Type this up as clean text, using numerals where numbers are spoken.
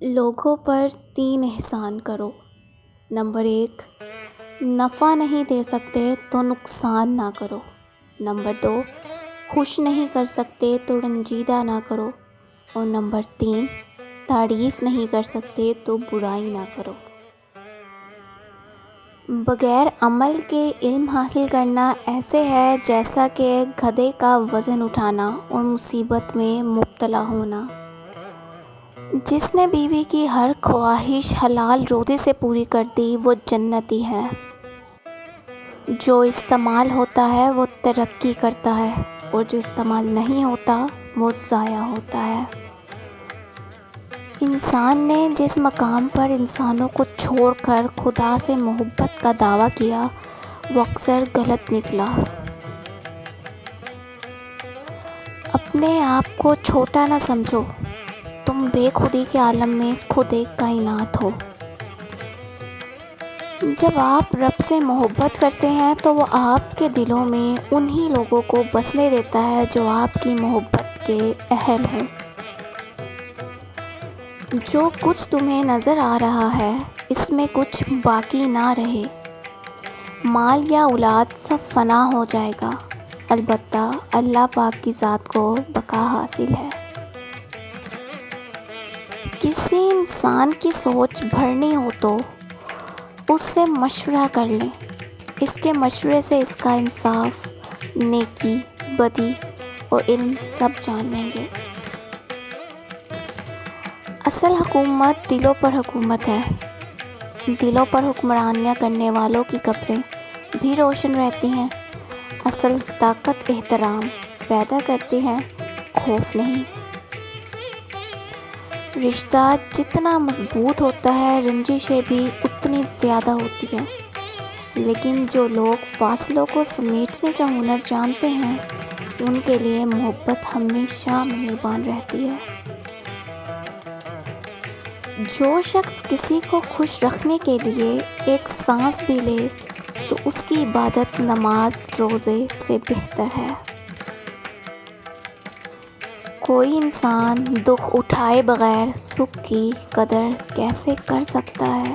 لوگوں پر 3 احسان کرو۔ نمبر 1، نفع نہیں دے سکتے تو نقصان نہ کرو۔ نمبر 2، خوش نہیں کر سکتے تو رنجیدہ نہ کرو۔ اور نمبر 3، تعریف نہیں کر سکتے تو برائی نہ کرو۔ بغیر عمل کے علم حاصل کرنا ایسے ہے جیسا کہ گدھے کا وزن اٹھانا اور مصیبت میں مبتلا ہونا۔ جس نے بیوی کی ہر خواہش حلال روزی سے پوری کر دی وہ جنتی ہے۔ جو استعمال ہوتا ہے وہ ترقی کرتا ہے اور جو استعمال نہیں ہوتا وہ ضائع ہوتا ہے۔ انسان نے جس مقام پر انسانوں کو چھوڑ کر خدا سے محبت کا دعویٰ کیا وہ اکثر غلط نکلا۔ اپنے آپ کو چھوٹا نہ سمجھو، تم بے خودی کے عالم میں خود ایک کائنات ہو۔ جب آپ رب سے محبت کرتے ہیں تو وہ آپ کے دلوں میں انہی لوگوں کو بسنے دیتا ہے جو آپ کی محبت کے اہل ہوں۔ جو کچھ تمہیں نظر آ رہا ہے اس میں کچھ باقی نہ رہے۔ مال یا اولاد سب فنا ہو جائے گا، البتہ اللہ پاک کی ذات کو بقا حاصل ہے۔ کسی انسان کی سوچ بڑھنی ہو تو اس سے مشورہ کر لیں، اس کے مشورے سے اس کا انصاف، نیکی، بدی اور علم سب جان لیں گے۔ اصل حکومت دلوں پر حکومت ہے۔ دلوں پر حکمرانیاں کرنے والوں کی قبریں بھی روشن رہتی ہیں۔ اصل طاقت احترام پیدا کرتی ہے، خوف نہیں۔ رشتہ جتنا مضبوط ہوتا ہے رنجشیں بھی اتنی زیادہ ہوتی ہیں، لیکن جو لوگ فاصلوں کو سمیٹنے کا ہنر جانتے ہیں ان کے لیے محبت ہمیشہ مہربان رہتی ہے۔ جو شخص کسی کو خوش رکھنے کے لیے ایک سانس بھی لے تو اس کی عبادت نماز روزے سے بہتر ہے۔ کوئی انسان دکھ اٹھائے بغیر سکھ کی قدر کیسے کر سکتا ہے؟